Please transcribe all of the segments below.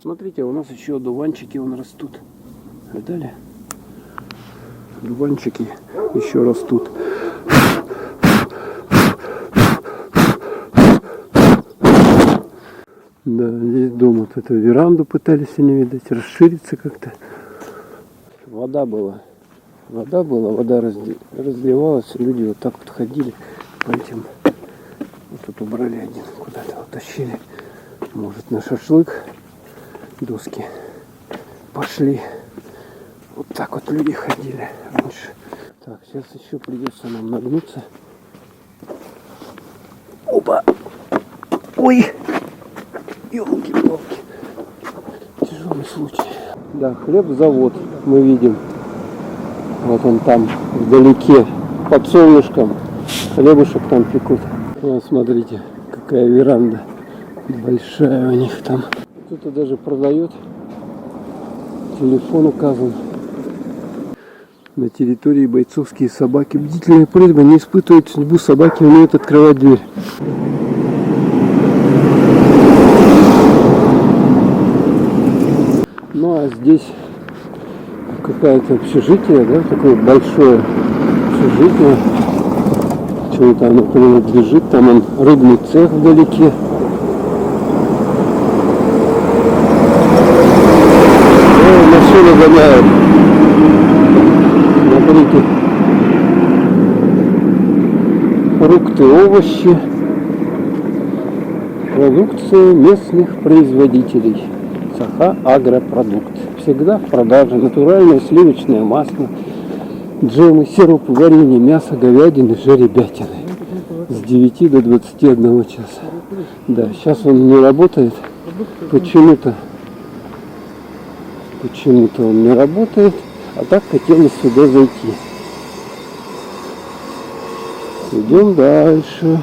Смотрите, у нас еще одуванчики растут. Видали? Одуванчики еще растут. Да, здесь дома вот эту веранду пытались они, видать, расшириться как-то. Вода разливалась, люди вот так вот ходили по этим. Вот тут убрали один, куда-то утащили. Может, на шашлык доски пошли. Вот так вот люди ходили раньше. Так, сейчас еще придется нам нагнуться. Опа! Ой! Ёлки-палки. Тяжелый случай. Да, хлебзавод мы видим. Вот он там, вдалеке, под солнышком. Хлебушек там пекут. Вот смотрите, какая веранда. Большая у них там. Кто-то даже продает. Телефон указан. На территории бойцовские собаки. Бдительная просьба не испытывать судьбу собаки, умеют открывать дверь. Ну а здесь какое-то общежитие, да, такое большое общежитие. Чему-то оно принадлежит. Там он рыбный цех вдалеке. Машины гоняют. Смотрите. Фрукты, овощи. Продукция местных производителей. Саха Агропродукт. Всегда в продаже натуральное сливочное масло, джемы, сиропы, варенье, мясо, говядины, жеребятины. С 9 до 21 часа. Да, сейчас он не работает. Почему-то он не работает. А так хотелось сюда зайти. Идем дальше.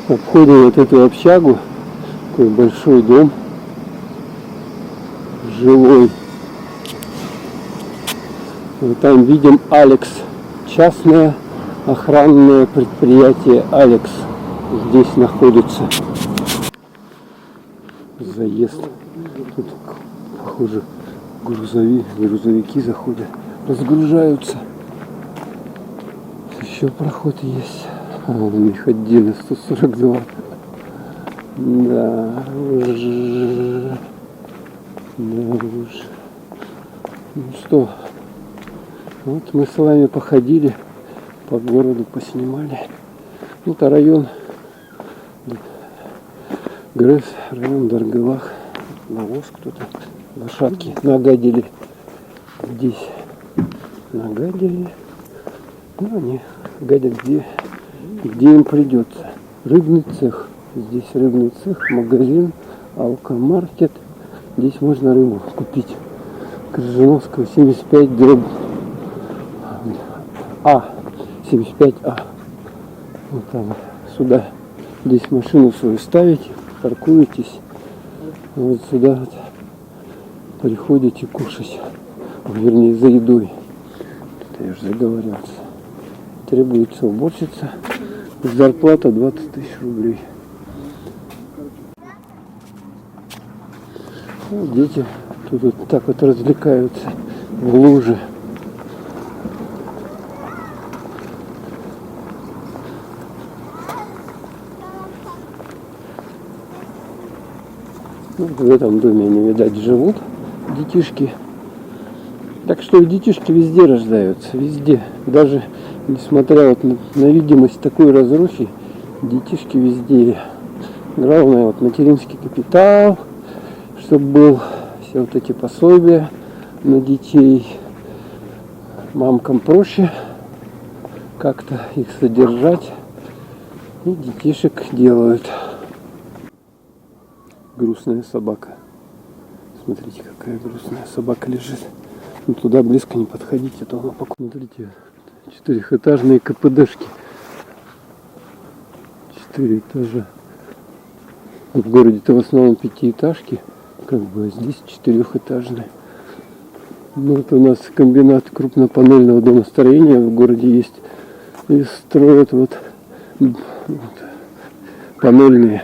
Обходим вот эту общагу. Такой большой дом. Жилой. Вот там видим Алекс. Частное охранное предприятие Алекс здесь находится. Заезд. Тут, похоже, грузовики заходят. Разгружаются. Еще проход есть. Мехаддина 142. Да уж. Ну что, вот мы с вами походили, по городу поснимали. Это район Грыз, район Даргылах. Навоз кто-то, лошадки нагадили. Здесь нагадили. Ну, они гадят где им придется. Рыбный цех. Здесь рыбный цех, магазин, алкомаркет. Здесь можно рыбу купить. Крыжановского 75 дробь А. 75А. Вот там сюда. Здесь машину свою ставите, паркуетесь. Вот сюда вот приходите кушать. Вернее, за едой. Это я уже заговорился. Требуется уборщица. Зарплата 20 тысяч рублей. Ну, дети тут вот так вот развлекаются в луже. Ну, в этом доме они, видать, живут, детишки. Так что детишки везде рождаются, везде. Даже несмотря вот на видимость такой разрухи, детишки везде. Главное вот материнский капитал, чтобы был, все вот эти пособия на детей. Мамкам проще как-то их содержать. И детишек делают. Грустная собака. Смотрите, какая грустная собака лежит. Ну, туда близко не подходите, а то она покупает. Смотрите, 4-этажные КПДшки. 4 этажа. В городе-то в основном 5-этажки, как бы, а здесь 4-этажные. Ну, это у нас комбинат крупнопанельного домостроения в городе есть. И строят вот панельные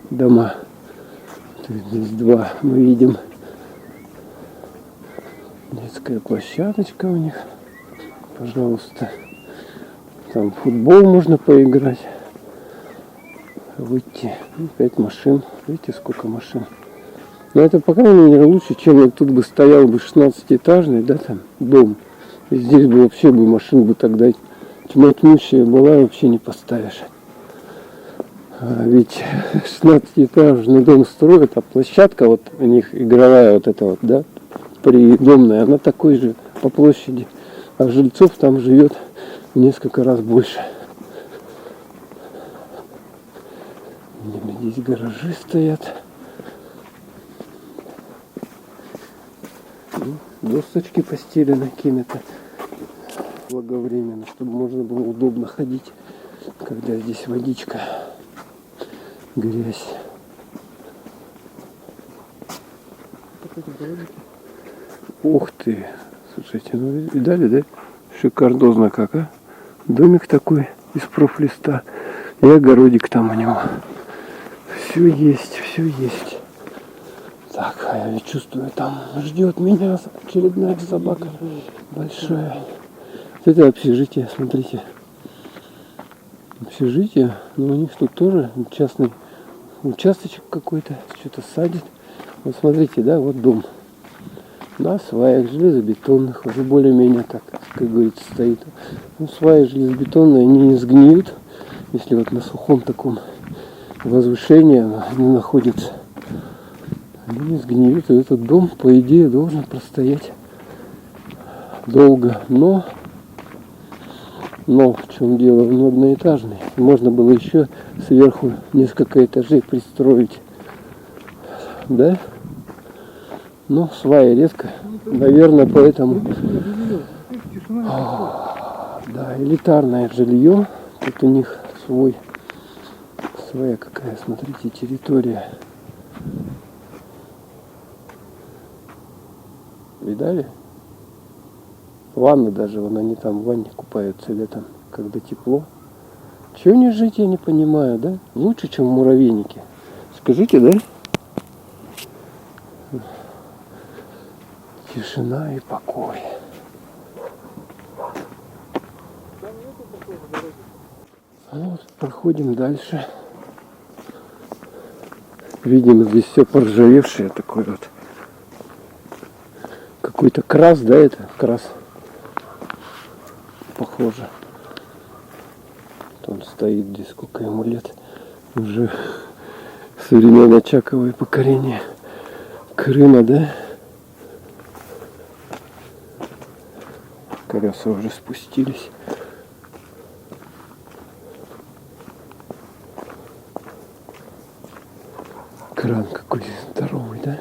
дома. Здесь два мы видим. Детская площадочка у них. Пожалуйста. Там в футбол можно поиграть. Выйти. 5 машин. Видите, сколько машин. Но это, по крайней мере, лучше, чем тут бы стоял бы 16-этажный, да, там, дом. И здесь бы вообще бы машин бы тогда тьма тьмущая была, вообще не поставишь. Ведь 16-этажный дом строят, а площадка вот у них игровая вот эта вот, да, придомная, она такой же по площади. А жильцов там живет в несколько раз больше. Здесь гаражи стоят. Досочки постелены какими-то благовременно, чтобы можно было удобно ходить, когда здесь водичка, грязь. Ух ты! Слушайте, ну видали, да? Шикардозно как, а? Домик такой из профлиста. И огородик там у него. Все есть, все есть. Так, а я чувствую, там ждет меня очередная собака большая. Это общежитие, смотрите. Общежитие, но у них тут тоже частный участочек какой-то, что-то садит. Вот смотрите, да, вот дом. На сваях железобетонных, уже более-менее так, как говорится, стоит. Ну, сваи железобетонные, они не сгниют, если вот на сухом таком возвышении они находятся. Они не сгниют, и этот дом, по идее, должен простоять долго. Но в чем дело, он одноэтажный. Можно было еще сверху несколько этажей пристроить. Да? Но сваи редко. Наверное, поэтому... Да, элитарное жилье. Тут у них своя какая, смотрите, территория. Видали? Ванна даже, вон они там в ванне купаются летом, когда тепло. Чего не жить, я не понимаю, да? Лучше, чем в муравейнике. Скажите, да? Тишина и покой. Вот, проходим дальше. Видим, здесь все поржавевшее такое вот. Какой-то крас, да, это крас. Похоже. Он стоит здесь, сколько ему лет. Уже со времен Очакова и покорения Крыма, да? Колеса уже спустились. Кран какой здоровый, да?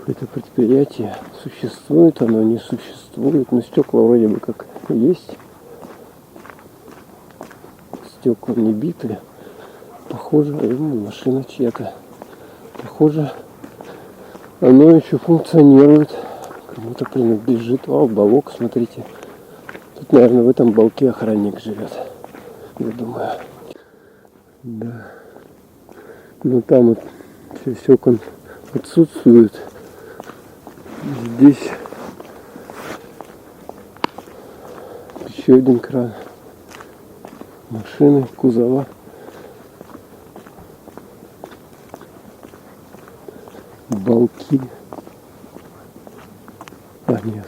Это предприятие существует, оно не существует, но стекла вроде бы как есть. Стекла не битые. Похоже, машина чья-то. Похоже, оно еще функционирует. Кому-то принадлежит. О, балок, смотрите. Тут, наверное, в этом балке охранник живет. Я думаю. Да. Но там вот все окон отсутствует. Здесь еще один кран. Машины, кузова. Балки. Нет,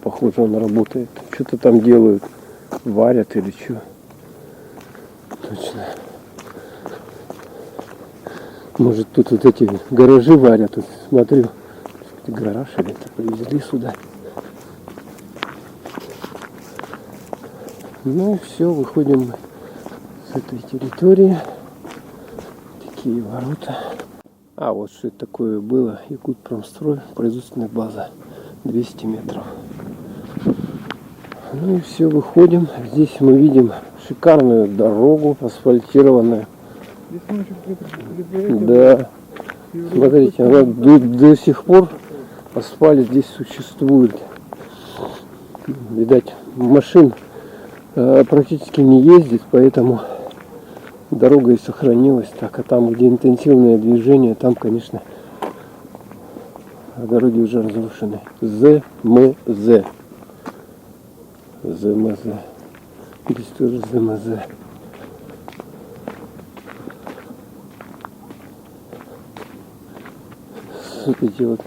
похоже, он работает. Что-то там делают. Варят или что. Точно. Может, тут вот эти гаражи варят. Тут смотрю. Гараж или это привезли сюда. Ну все, выходим с этой территории. Такие ворота. А вот что это такое было. Якутпромстрой, производственная база. 200 метров. Ну и все, выходим. Здесь мы видим шикарную дорогу, асфальтированную. Да. Смотрите, она до сих пор асфальт здесь существует. Видать, машин практически не ездит, поэтому дорога и сохранилась так. А там, где интенсивное движение, там, конечно, дороги уже разрушены. ЗМЗ. ЗМЗ. Здесь тоже ЗМЗ. Вот эти вот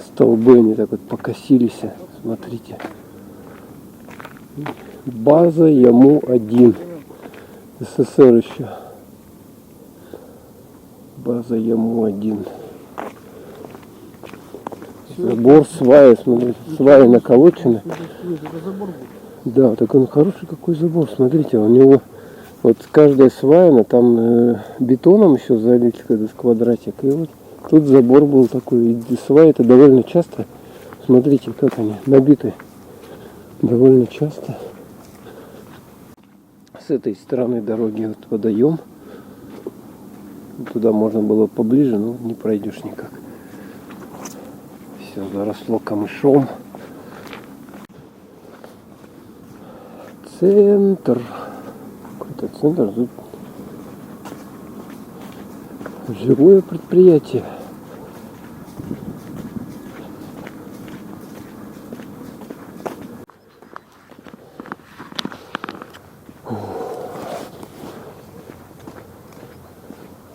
столбы, они так вот покосились. Смотрите. База ЯМУ-1. СССР еще. База ЯМУ-1. Забор, сваи, смотрите, сваи наколочены. Да, так он хороший какой забор, смотрите, у него вот каждая сваяна, там бетоном еще залить этот квадратик. И вот тут забор был такой, и сваи это довольно часто, смотрите, как они набиты, довольно часто. С этой стороны дороги вот водоем, туда можно было поближе, но не пройдешь никак. Все заросло камышом. Центр. Какой-то центр. Тут живое предприятие.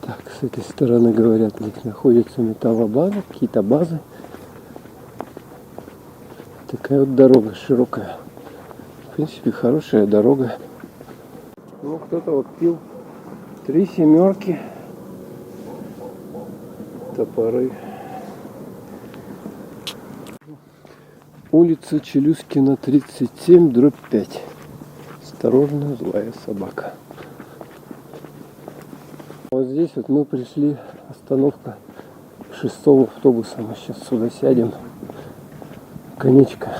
Так, с этой стороны, говорят, здесь находятся металлобазы, какие-то базы. Такая вот дорога широкая. В принципе, хорошая дорога. Ну, кто-то вот пил 3 семерки. Топоры. Улица Челюскина, 37, дробь 5. Осторожно, злая собака. Вот здесь вот мы пришли, остановка 6-го автобуса. Мы сейчас сюда сядем. Конечка.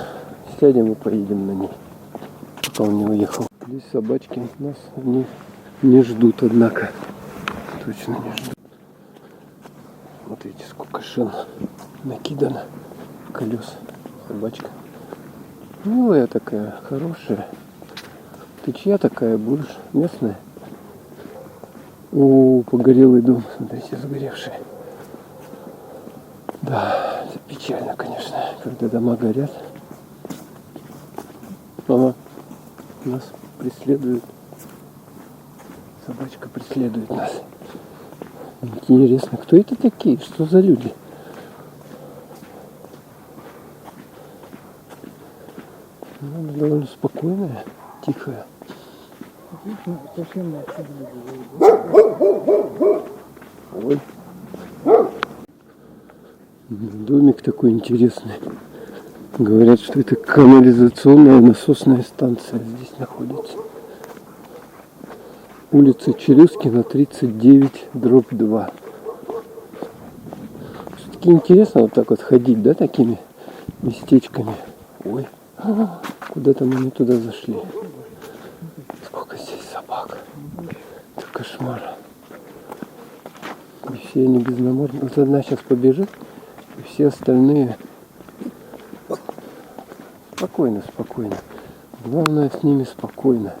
Сядем и поедем на ней. Пока он не уехал. Здесь собачки нас не ждут, однако. Точно не ждут. Вот видите, сколько шин накидано. Колес. Собачка. Милая такая, хорошая. Ты чья такая будешь? Местная? О, погорелый дом. Смотрите, сгоревший. Да, это печально, конечно, когда дома горят. Мама нас преследует. Собачка преследует нас. Интересно, кто это такие? Что за люди? Она довольно спокойная, тихая. Ой. Домик такой интересный. Говорят, что это канализационная насосная станция здесь находится. Улица Челюскина, 39, дробь 2. Все-таки интересно вот так вот ходить, да, такими местечками. Ой, куда-то мы не туда зашли. Сколько здесь собак. Это кошмар. И все они без намордника. Вот одна сейчас побежит, и все остальные спокойно, спокойно. Главное с ними спокойно.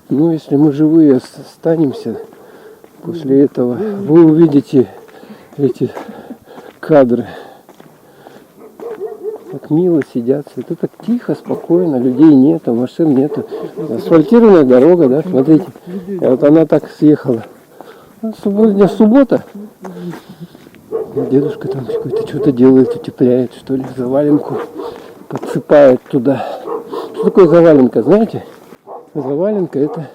Ну, если мы живые останемся после этого, вы увидите эти кадры. Как мило сидят. Это так тихо, спокойно, людей нету, машин нету. Асфальтированная дорога, да, смотрите. И вот она так съехала. Сегодня суббота. Дедушка там какой-то что-то делает, утепляет, что ли, заваленку подсыпает туда. Что такое заваленка, знаете? Заваленка это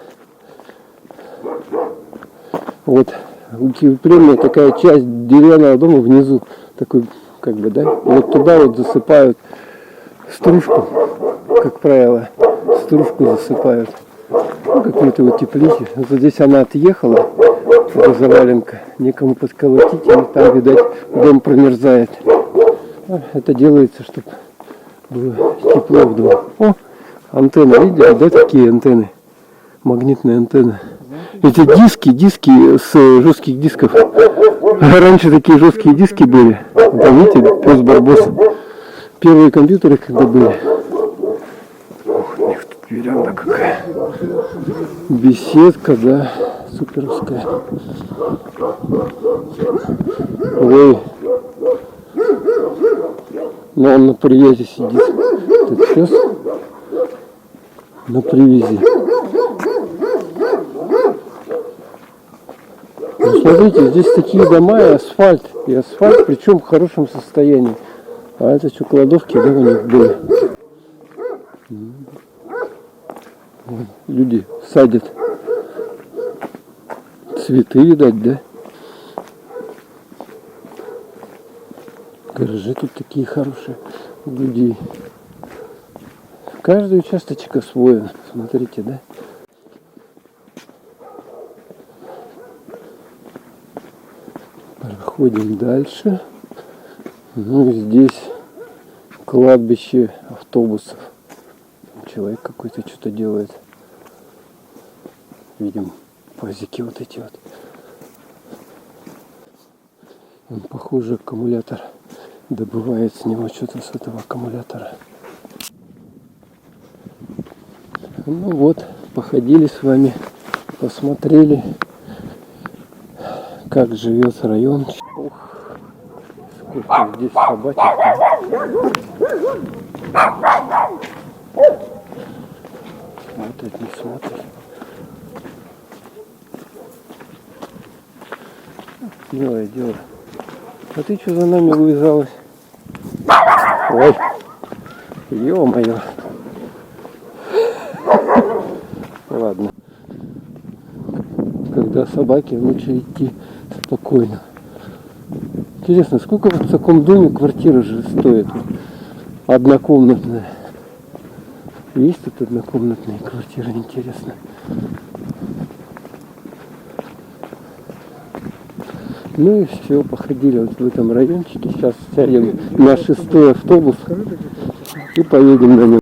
вот утепленная такая часть деревянного дома внизу, такой как бы, да, вот туда вот засыпают стружку, как правило, стружку засыпают, ну, какой-то утеплитель. Вот здесь она отъехала, эта заваленка, некому подколотить, и там, видать, дом промерзает. Это делается, чтобы было тепло в доме. О, антенна, видели, да, такие антенны, магнитные антенны. Эти диски с жестких дисков. Раньше такие жесткие диски были. Помните, пес Барбос. Первые компьютеры когда были. Веранда какая. Беседка, да, суперская. Ой. Ну, он на привязи сидит. Тут сейчас на привязи. Ну, смотрите, здесь такие дома и асфальт. И асфальт, причем в хорошем состоянии. А это что, кладовки, да, у них были? Люди садят цветы, видать, да? Гаражи тут такие хорошие у людей. Каждый участочек освоен. Смотрите, да? Проходим дальше. Ну, здесь кладбище автобусов. Человек какой-то что-то делает. Видим пазики вот эти вот. Он, похоже, аккумулятор добывает с него что-то с этого аккумулятора. Ну вот, походили с вами, посмотрели, как живет район. Ух, сколько здесь собачек. Смотрит, не смотрит. Милое дело. А ты что за нами увязалась? Ой, ё-моё. Ладно. Когда собаки, лучше идти спокойно. Интересно, сколько вот в таком доме квартира же стоит? Однокомнатная. Есть тут однокомнатные квартиры, интересно. Ну и все, походили вот в этом райончике. Сейчас сядем на 6-й автобус и поедем на нем.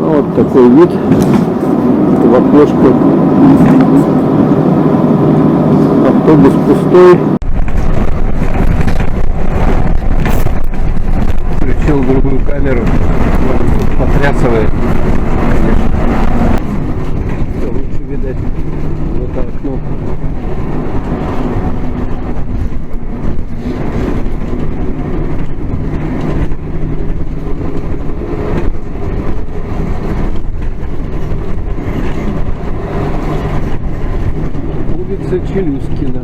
Вот такой вид в окошко. Автобус пустой. Включил другую камеру. Потрясывает. Конечно. Все лучше видать. Вот окно. Улица Челюскина.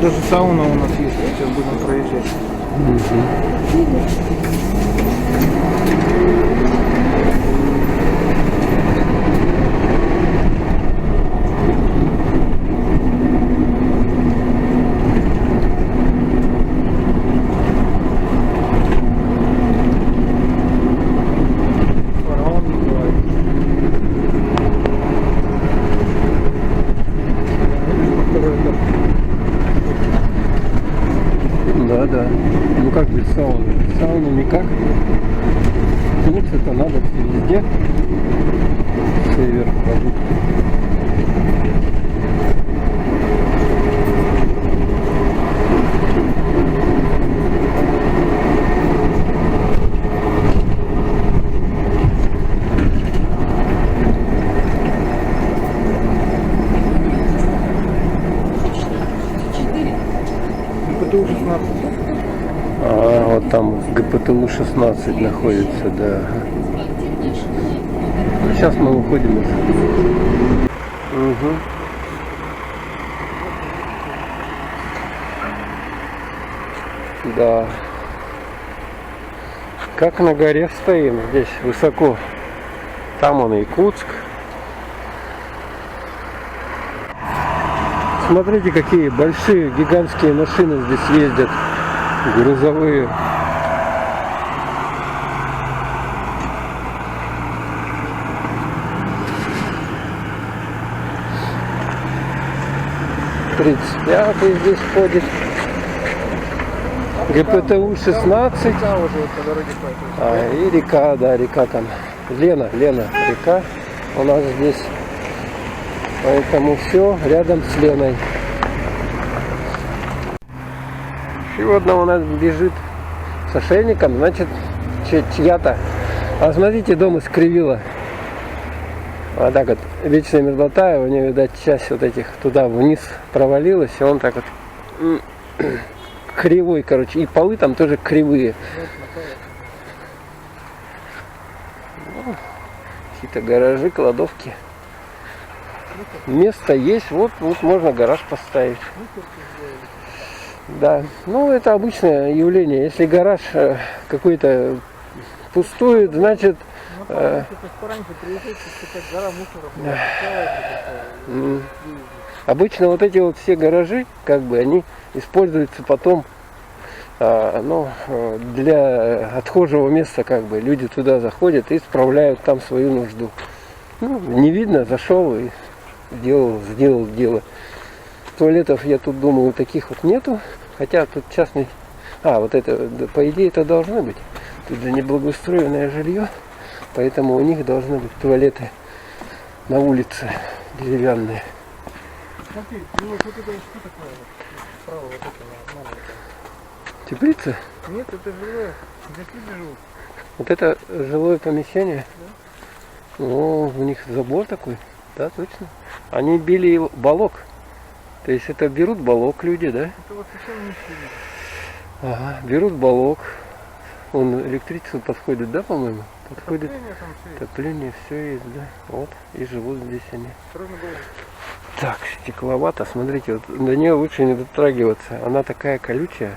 Тут даже сауна у нас есть, сейчас будем проезжать. Фараон называется. Второй этаж. Да, да. Ну как без сауны? Сауна никак. Мыться-то надо везде. Север продукт. ГПТУ 16. А, вот там ГПТУ 16 находится, да. Ну, сейчас мы выходим из... Угу. Да. Как на горе стоим, здесь высоко. Там он Якутск. Смотрите, какие большие гигантские машины здесь ездят. Грузовые. «35-й» здесь ходит. ГПТУ 16. Река уже вот по дороге пойдет. И река, да, река там. Лена, река у нас здесь. Поэтому все рядом с Леной. Еще одна у нас бежит с ошейником, значит, чья-то. А смотрите, дом искривила. Вот так вот, вечная мерзлота, и у нее, видать, часть вот этих туда вниз провалилась, и он так вот кривой, короче, и полы там тоже кривые. Ну, какие-то гаражи, кладовки. Место есть, вот можно гараж поставить. Да, ну это обычное явление. Если гараж какой-то пустует, значит... Обычно вот эти вот все гаражи, как бы, они используются потом для отхожего места, как бы. Люди туда заходят и справляют там свою нужду. Ну, не видно, зашел и сделал дело. Туалетов, я тут думаю, таких вот нету. Хотя тут частный... вот это, по идее, это должно быть. Тут же неблагоустроенное жилье. Поэтому у них должны быть туалеты на улице деревянные. Смотри, вот это что такое? Справа вот это маленькое. Теплица? Нет, это жилое. Здесь люди живут. Вот это жилое помещение? Да. О, у них забор такой. Да, точно. Они били балок. То есть это берут балок люди, да? Это вот совсем не сильно. Ага, берут балок. Он электричество подходит, да, по-моему? Подходит. Отопление все есть, да. Вот. И живут здесь они. Так, стекловато. Смотрите, вот до нее лучше не дотрагиваться. Она такая колючая.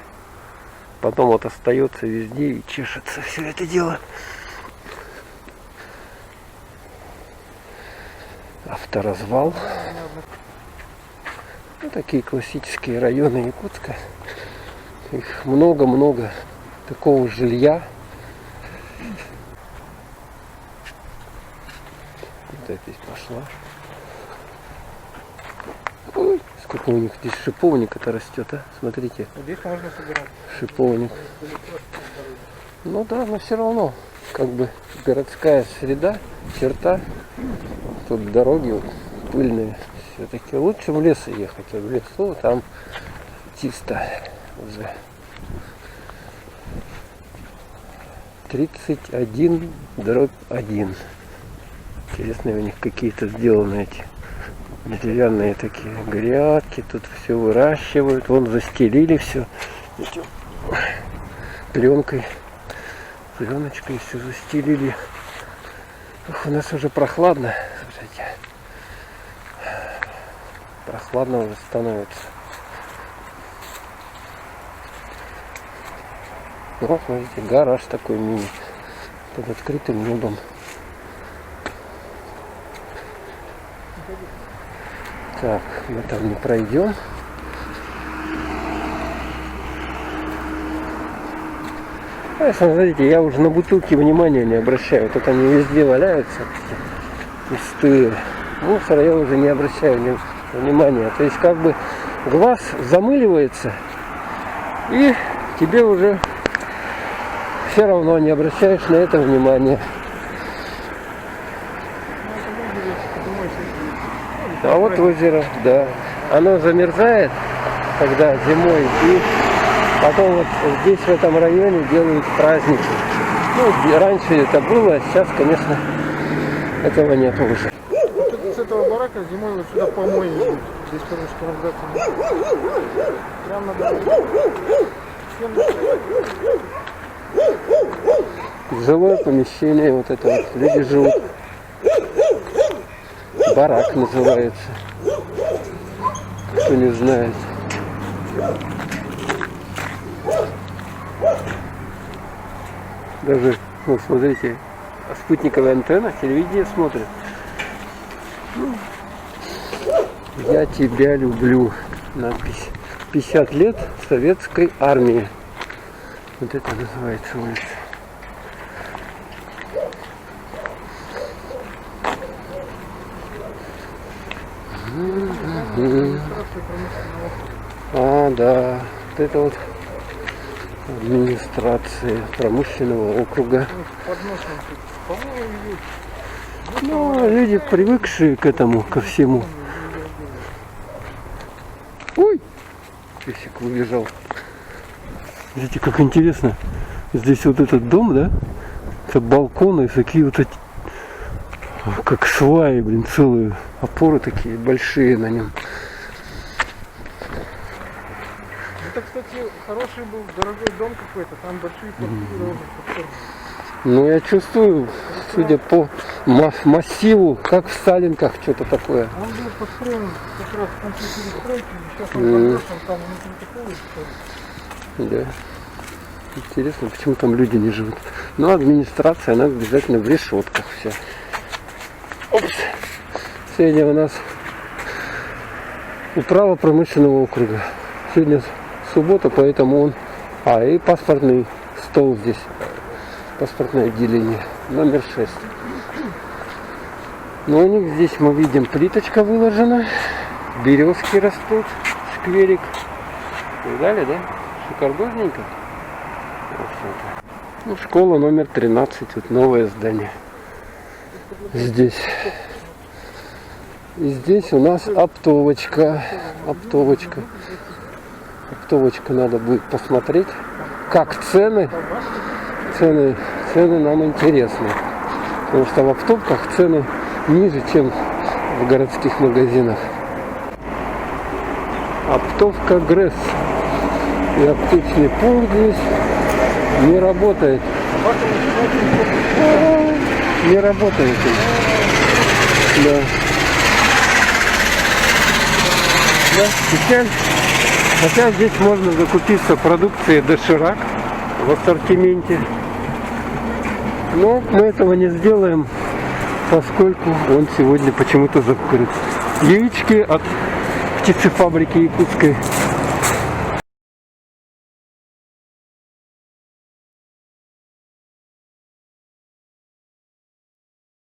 Потом вот остается везде и чешется все это дело. Авторазвал. Ну, такие классические районы Якутска. Их много-много. Такого жилья. Вот здесь пошла. Ой, сколько у них здесь шиповника-то растет, а? Смотрите. Здесь можно собирать. Шиповник. Ну да, но все равно. Как бы городская среда, черта. Тут дороги вот, пыльные. Все-таки лучше в лес ехать. А в лесу там чисто уже. 31/1. Интересные у них какие-то сделаны эти деревянные такие грядки. Тут все выращивают. Вон застелили все пленкой. Пленочкой все застелили. Ох, у нас уже прохладно. Смотрите. Прохладно уже становится. Вот, смотрите, гараж такой мини. Под открытым небом. Так, мы там не пройдем. А, смотрите, я уже на бутылки внимания не обращаю. Вот это они везде валяются. Пустые. Мусор я уже не обращаю внимания. То есть как бы глаз замыливается, и тебе уже все равно не обращаешь на это внимания. А вот озеро, да. Оно замерзает, когда зимой, и потом вот здесь, в этом районе, делают праздники. Ну, раньше это было, а сейчас, конечно, этого нет уже. Вот с этого барака зимой вот сюда помой идут. Здесь потому что раздаться. Прям надо. Жилое помещение, вот это вот, люди живут. Барак называется. Кто не знает. Даже, вот смотрите, спутниковая антенна, телевидение смотрит. Я тебя люблю. Надпись. 50 лет советской армии. Вот это называется улица. А, да. Вот это вот администрация промышленного округа. Ну, люди, привыкшие к этому, ко всему. Ой! Песик убежал. Видите, как интересно. Здесь вот этот дом, да? Это балконы, такие вот эти, как сваи, блин, целые опоры такие большие на нем. Это, кстати, хороший был, дорогой дом какой-то, там большие квартиры. Ну, я чувствую, судя по массиву, как в Сталинках, что-то такое. Он был построен как раз в конце перестройки, сейчас он заброшен, там внутри такой. Да. Интересно, почему там люди не живут. Но администрация, она обязательно в решетках вся. Опс. Сегодня у нас управа промышленного округа. Сегодня суббота, поэтому он... А, и паспортный стол здесь. Паспортное отделение. Номер 6. Но у них здесь мы видим, плиточка выложена. Березки растут. Скверик. Видали, да? Шикардозненько. Ну, школа номер 13. Вот новое здание. Здесь. И здесь у нас оптовочка. Оптовочка. Оптовочка надо будет посмотреть. Как цены. Цены нам интересны. Потому что в оптовках цены ниже, чем в городских магазинах. Оптовка Гресс. И аптечный пункт здесь не работает. Не работает. Да. Да, печаль. Хотя здесь можно закупиться продукцией Доширак в ассортименте. Но мы этого не сделаем, поскольку он сегодня почему-то закрыт. Яички от птицефабрики якутской